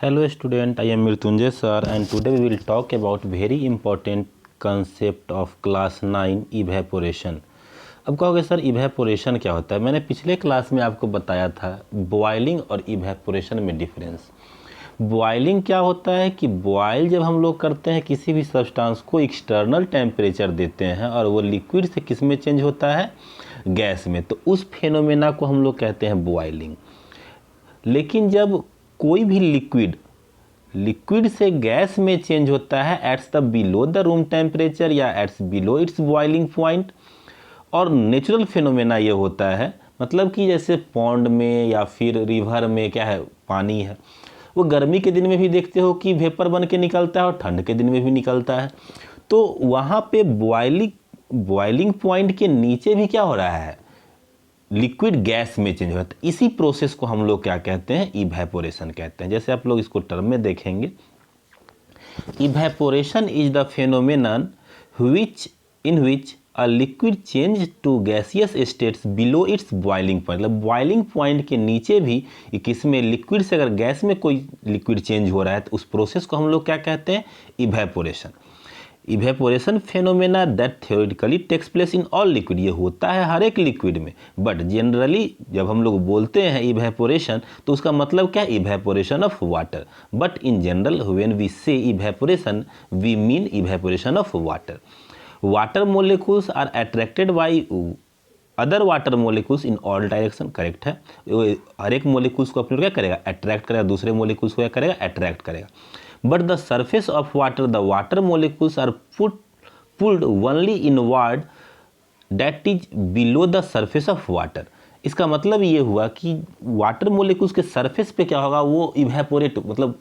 Hello student, I am Mrityunjay sir and today we will talk about very important concept of class 9 evaporation। अब कहोगे sir evaporation क्या होता है। मैंने पिछले क्लास में आपको बताया था बॉइलिंग और इवेपोरेशन में डिफरेंस। बॉइलिंग क्या होता है कि बॉयल जब हम लोग करते हैं किसी भी सब्सटेंस को एक्सटर्नल टेम्परेचर देते हैं और वो लिक्विड से किस में चेंज होता है, गैस में, तो उस फेनोमेना को हम लोग कहते हैं बॉइलिंग। लेकिन जब कोई भी लिक्विड से गैस में चेंज होता है at the below the room temperature या at below its boiling point, और नेचुरल फिनोमेना ये होता है, मतलब कि जैसे पॉन्ड में या फिर रिवर में क्या है, पानी है, वो गर्मी के दिन में भी देखते हो कि वेपर बन के निकलता है और ठंड के दिन में भी निकलता है। तो वहाँ पे बॉइलिंग पॉइंट के नीचे भी क्या हो रहा है, लिक्विड गैस में चेंज होता है। इसी प्रोसेस को हम लोग क्या कहते हैं, इवेपोरेशन कहते हैं। जैसे आप लोग इसको टर्म में देखेंगे, evaporation is the phenomenon in which a liquid change to gaseous states below its boiling point. मतलब बॉइलिंग पॉइंट के नीचे भी किसमें, लिक्विड से अगर गैस में कोई लिक्विड चेंज हो रहा है तो उस प्रोसेस को हम लोग क्या कहते हैं, evaporation. Evaporation phenomena that theoretically takes place in all liquid, ये होता है हर एक लिक्विड में, बट जनरली जब हम लोग बोलते हैं इवेपोरेशन तो उसका मतलब क्या है, evaporation of water. But in general when we say evaporation we mean evaporation of water molecules are attracted by other water molecules in all direction. Correct है, हर एक मोलिक्यूल्स को अपने क्या करेगा, अट्रैक्ट करेगा, दूसरे मोलिक्यूल्स को क्या करेगा, अट्रैक्ट करेगा। But the surface of water, the water molecules are pulled only inward that is below the surface of water. इसका मतलब ये हुआ कि वाटर मोलिक्यूल्स के सरफेस पे क्या होगा, वो इवेपोरेट, मतलब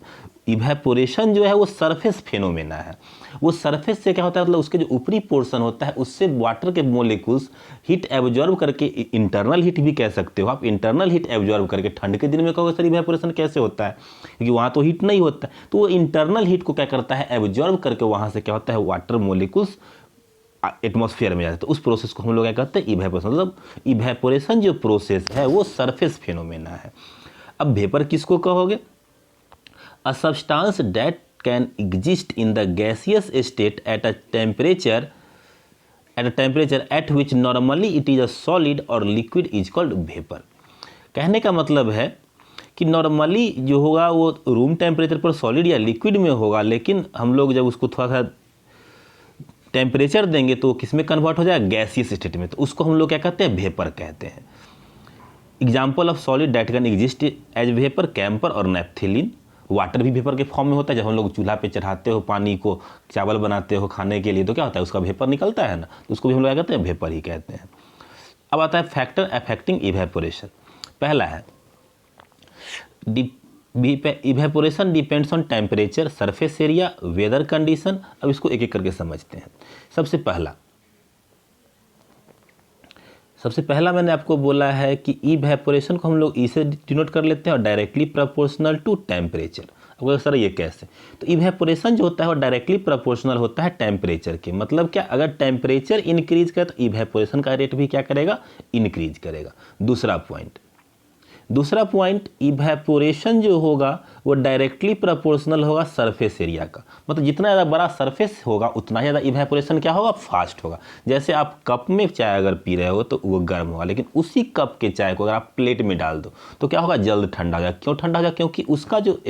इवेपोरेशन जो है वो सरफेस फेनोमेना है। वो सरफेस से क्या होता है, मतलब उसके जो ऊपरी पोर्शन होता है उससे वाटर के मोलिक्यूल्स हीट एब्जॉर्ब करके, इंटरनल हीट भी कह सकते हो आप, इंटरनल हीट एब्जॉर्ब करके, ठंड के दिन में कहोगे सर इवेपोरेशन कैसे होता है, क्योंकि वहाँ तो हीट नहीं होता है, तो वो इंटरनल हीट को क्या करता है, एब्जॉर्ब करके वहाँ से क्या होता है, वाटर मोलिक्यूल्स एटमॉस्फेयर में जाते हैं। तो उस प्रोसेस को हम लोग क्या कहते हैं, इवेपोरेशन। मतलब इवेपोरेशन जो प्रोसेस है वो सरफेस फेनोमेना है। अब वेपर किसको कहोगे, a substance that can exist in the gaseous state at a temperature at which normally it is a solid और लिक्विड इज कॉल्ड वेपर। कहने का मतलब है कि नॉर्मली जो होगा वो रूम टेम्परेचर पर सॉलिड या लिक्विड में होगा, लेकिन हम लोग जब उसको थोड़ा सा टेम्परेचर देंगे तो किस में कन्वर्ट हो जाएगा, गैसियस स्टेट में, तो उसको हम लोग क्या कहते हैं, वेपर कहते हैं। Example of solid that can exist as vapour, camphor और नेफ्थलीन। वाटर भी वेपर के फॉर्म में होता है, जब हम लोग चूल्हा पे चढ़ाते हो पानी को, चावल बनाते हो खाने के लिए, तो क्या होता है, उसका वेपर निकलता है ना, तो उसको भी हम लोग क्या कहते हैं, वेपर ही कहते हैं। अब आता है फैक्टर अफेक्टिंग इवेपोरेशन। पहला है evaporation depends on temperature, surface area, weather condition. अब इसको एक एक करके समझते हैं। सबसे पहला मैंने आपको बोला है कि इवेपोरेशन को हम लोग ई से डिनोट कर लेते हैं और डायरेक्टली प्रोपोर्शनल टू टेम्परेचर। अब सर ये कैसे, तो इवेपोरेशन जो होता है वो डायरेक्टली प्रोपोर्शनल होता है टेम्परेचर के। मतलब क्या, अगर टेम्परेचर इंक्रीज करे तो इवेपोरेशन का रेट भी क्या करेगा, इंक्रीज करेगा। दूसरा पॉइंट इवेपोरेशन जो होगा वो डायरेक्टली प्रोपोर्शनल होगा सरफेस एरिया का। मतलब जितना ज़्यादा बड़ा सरफेस होगा उतना ज़्यादा इवेपोरेशन क्या होगा, फास्ट होगा। जैसे आप कप में चाय अगर पी रहे हो तो वो गर्म होगा, लेकिन उसी कप के चाय को अगर आप प्लेट में डाल दो तो क्या होगा, जल्द ठंडा हो जाएगा। क्यों ठंडा हो जाएगा, क्योंकि उसका जो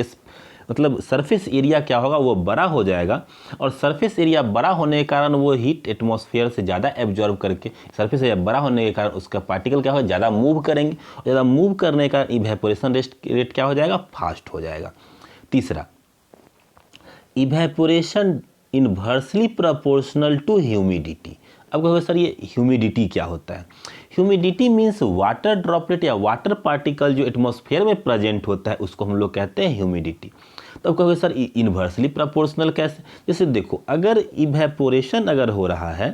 मतलब सरफेस एरिया क्या होगा, वो बड़ा हो जाएगा, और सरफेस एरिया बड़ा होने के कारण वो हीट एटमॉस्फेयर से ज़्यादा एब्जॉर्ब करके, सरफेस एरिया बड़ा होने के कारण उसका पार्टिकल क्या होगा, ज़्यादा मूव करेंगे, और ज़्यादा मूव करने का इवेपोरेशन रेट क्या हो जाएगा, फास्ट हो जाएगा। तीसरा, evaporation inversely proportional to humidity. अब कहोगे सर ये ह्यूमिडिटी क्या होता है, ह्यूमिडिटी मीन्स वाटर ड्रॉपलेट या वाटर पार्टिकल जो एटमॉस्फेयर में प्रेजेंट होता है उसको हम लोग कहते हैं ह्यूमिडिटी। तो अब कहोगे सर इनवर्सली प्रोपोर्शनल कैसे, जैसे देखो अगर इवेपोरेशन अगर हो रहा है,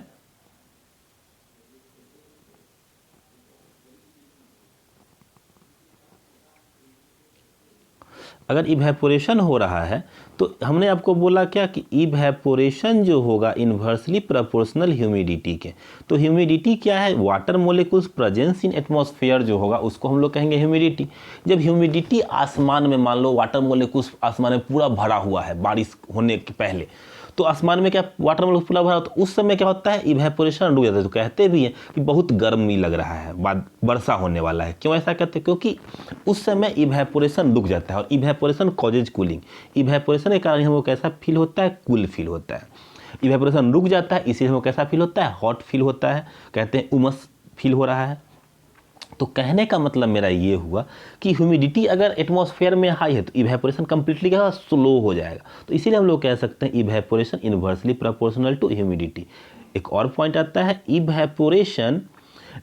अगर इवेपोरेशन हो रहा है तो हमने आपको बोला क्या कि इवेपोरेशन जो होगा इन्वर्सली प्रोपोर्शनल ह्यूमिडिटी के। तो ह्यूमिडिटी क्या है, water molecules presence in atmosphere जो होगा उसको हम लोग कहेंगे ह्यूमिडिटी। जब ह्यूमिडिटी आसमान में, मान लो वाटर मोलिकुल्स आसमान में पूरा भरा हुआ है बारिश होने के पहले, तो आसमान में क्या वाटर मोलिकुल्स पूरा भरा, तो उस समय क्या होता है, इवेपोरेशन रुक जाता है। तो कहते भी हैं कि बहुत गर्मी लग रहा है, बाद वर्षा होने वाला है। क्यों ऐसा कहते हैं, क्योंकि उस समय इवेपोरेशन रुक जाता है और इवेपोरेशन कॉजेज कूलिंग। इवेपोरेशन के कारण हमको कैसा फील होता है, कूल फील होता है। इवेपोरेशन रुक जाता है इसीलिए हमको कैसा फील होता है, हॉट फील होता है, कहते हैं उमस फील हो रहा है। तो कहने का मतलब मेरा ये हुआ कि ह्यूमिडिटी अगर एटमॉस्फेयर में हाई है तो इवेपोरेशन कंप्लीटली क्या स्लो हो जाएगा। तो इसीलिए हम लोग कह सकते हैं evaporation inversely proportional to humidity. एक और पॉइंट आता है evaporation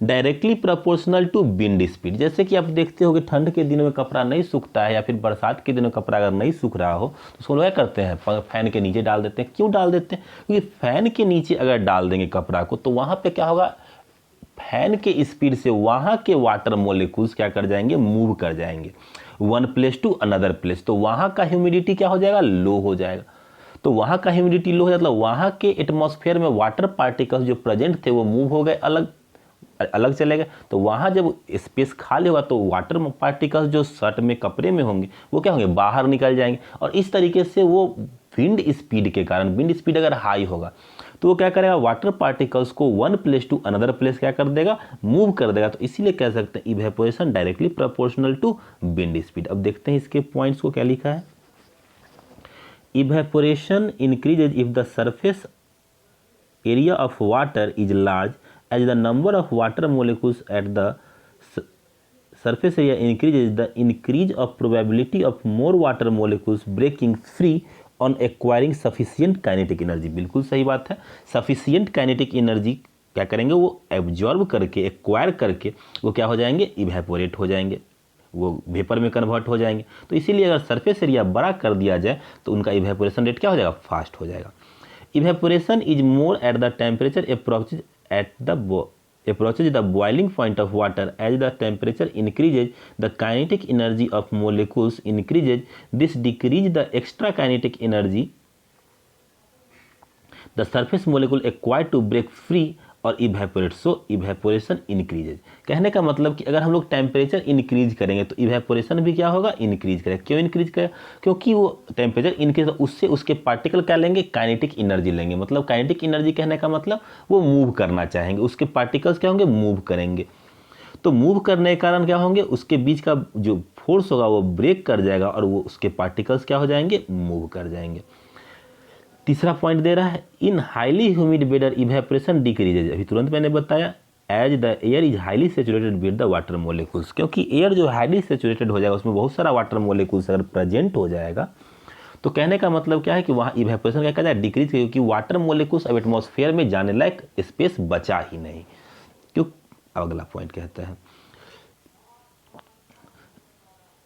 directly proportional to wind speed. जैसे कि आप देखते हो कि ठंड के दिनों में कपड़ा नहीं सूखता है या फिर बरसात के दिनों में कपड़ा अगर नहीं सूख रहा हो तो उसको लोग क्या करते हैं, फैन के नीचे डाल देते हैं। क्यों डाल देते हैं, क्योंकि फैन के नीचे अगर डाल देंगे कपड़ा को तो वहाँ पे क्या होगा, फैन के स्पीड से वहाँ के वाटर मोलिकुल्स क्या कर जाएंगे, मूव कर जाएंगे one place to another place. तो वहाँ का ह्यूमिडिटी क्या हो जाएगा, लो हो जाएगा। तो वहाँ का ह्यूमिडिटी लो हो जाता है, वहाँ के एटमॉस्फेयर में वाटर पार्टिकल्स जो प्रेजेंट थे वो मूव हो गए, अलग अलग चले गए। तो वहाँ जब स्पेस खाली होगा तो वाटर पार्टिकल्स जो शर्ट में कपड़े में होंगे वो क्या होंगे, बाहर निकल जाएंगे। और इस तरीके से वो विंड स्पीड के कारण, विंड स्पीड अगर हाई होगा तो वो क्या करेगा, वाटर पार्टिकल्स को one place to another place क्या कर देगा, मूव कर देगा। तो इसीलिए कह सकते हैं evaporation directly proportional to wind speed. अब देखते हैं इसके पॉइंट्स को क्या लिखा है। Evaporation increases if the surface area of water is large as the number of water molecules at the surface area increases, the increase of probability of more water molecules breaking free on acquiring sufficient kinetic energy। बिल्कुल सही बात है। sufficient kinetic energy क्या करेंगे, वो absorb करके, acquire करके वो क्या हो जाएंगे, इवेपोरेट हो जाएंगे, वो वेपर में कन्वर्ट हो जाएंगे। तो इसीलिए अगर सरफेस एरिया बड़ा कर दिया जाए तो उनका इवेपोरेशन रेट क्या हो जाएगा, फास्ट हो जाएगा। Evaporation is more at the temperature approaches the boiling point of water. As the temperature increases, the kinetic energy of molecules increases. This decreases the extra kinetic energy the surface molecule acquire to break free और evaporate, सो evaporation increases. कहने का मतलब कि अगर हम लोग temperature increase करेंगे तो इवेपोरेशन भी क्या होगा, इंक्रीज करेगा। क्यों इंक्रीज करेगा, क्योंकि वो टेम्परेचर इंक्रीज, उससे उसके पार्टिकल क्या लेंगे, काइनेटिक एनर्जी लेंगे। मतलब काइनेटिक एनर्जी कहने का मतलब वो मूव करना चाहेंगे, उसके पार्टिकल्स क्या होंगे, मूव करेंगे। तो मूव करने के कारण क्या होंगे, उसके बीच का जो फोर्स होगा वो ब्रेक कर जाएगा और वो उसके पार्टिकल्स क्या हो जाएंगे, मूव कर जाएंगे। तीसरा पॉइंट दे रहा है in highly humid weather evaporation decreases. अभी तुरंत मैंने बताया as the air is highly saturated with the water molecules. क्योंकि एयर जो हाईली सेचुरेटेड हो जाएगा उसमें बहुत सारा वाटर मोलिकुल्स अगर प्रेजेंट हो जाएगा तो कहने का मतलब क्या है कि वहाँ इवेपोरेशन क्या कर जाए, डिक्रीज, क्योंकि वाटर मोलिकुल्स अब एटमॉस्फेयर में जाने लायक स्पेस बचा ही नहीं। क्यों, अगला पॉइंट कहता है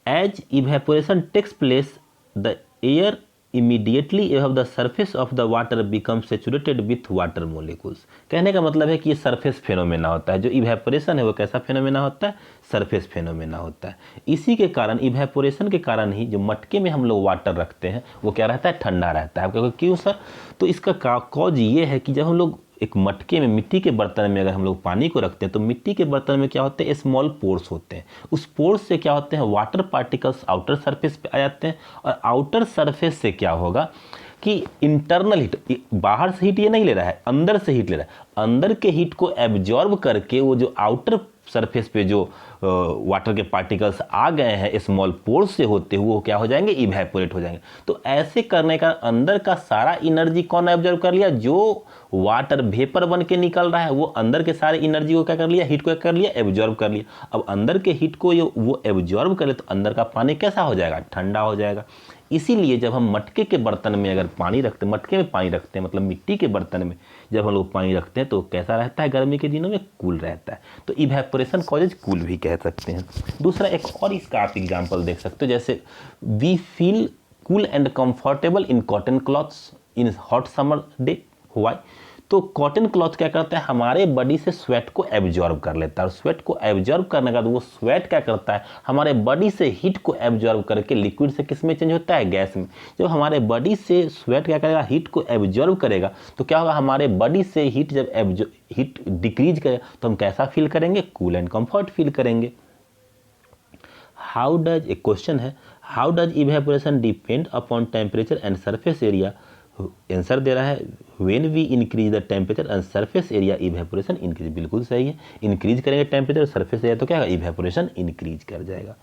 as evaporation takes place the air immediately above the surface of the water becomes saturated with water molecules। कहने का मतलब है कि ये सरफेस फेनोमेना होता है। जो इवेपोरेशन है वो कैसा फेनोमेना होता है, सरफेस फेनोमेना होता है। इसी के कारण इवेपोरेशन के कारण ही जो मटके में हम लोग वाटर रखते हैं वो क्या रहता है, ठंडा रहता है। आपको क्यों सर, तो इसका कॉज ये है कि जब हम लोग एक मटके में, मिट्टी के बर्तन में अगर हम लोग पानी को रखते हैं तो मिट्टी के बर्तन में क्या होते हैं, स्मॉल पोर्स होते हैं। उस पोर्स से क्या होते हैं, वाटर पार्टिकल्स आउटर सरफेस पे आ जाते हैं और आउटर सरफेस से क्या होगा कि इंटरनल हीट, बाहर से हीट ये नहीं ले रहा है, अंदर से हीट ले रहा है। अंदर के हीट को एब्जॉर्ब करके वो जो आउटर सरफेस पे जो वाटर के पार्टिकल्स आ गए हैं स्मॉल पोर्स से होते हुए वो क्या हो जाएंगे, इवेपोरेट हो जाएंगे। तो ऐसे करने का अंदर का सारा एनर्जी कौन एब्जॉर्ब कर लिया, जो वाटर वेपर बन के निकल रहा है वो अंदर के सारे एनर्जी को क्या कर लिया, हीट को क्या कर लिया, एब्जॉर्ब कर लिया। अब अंदर के हीट को वो एब्जॉर्ब करे तो अंदर का पानी कैसा हो जाएगा, ठंडा हो जाएगा। इसीलिए जब हम मटके के बर्तन में अगर पानी रखते हैं, मटके में पानी रखते हैं मतलब मिट्टी के बर्तन में जब हम लोग पानी रखते हैं तो कैसा रहता है, गर्मी के दिनों में कूल रहता है। तो इवेपोरेशन कॉजेज कूल भी कह सकते हैं। दूसरा एक और इसका आप एग्जाम्पल देख सकते हो, जैसे we feel cool and comfortable in cotton clothes in hot summer day. Why, तो कॉटन क्लॉथ क्या करता है, हमारे बॉडी से स्वेट को एब्जॉर्ब कर लेता है, और स्वेट को एब्जॉर्ब करने के बाद वो स्वेट क्या करता है, हमारे बॉडी से हीट को एब्जॉर्ब करके लिक्विड से किस में चेंज होता है, गैस में। जब हमारे बॉडी से स्वेट क्या करेगा, हीट को एब्जॉर्ब करेगा, तो क्या होगा, हमारे बॉडी से हीट जब हीट डिक्रीज करेगा तो हम कैसा फील करेंगे, कूल एंड कंफर्ट फील करेंगे। हाउ डज, एक क्वेश्चन है, how does evaporation depend upon temperature and surface area. Answer दे रहा है when we increase the temperature and surface area evaporation increase. बिल्कुल सही है, इंक्रीज करेंगे टेम्परेचर सरफेस एरिया तो क्या होगा, इवेपोरेशन इंक्रीज कर जाएगा।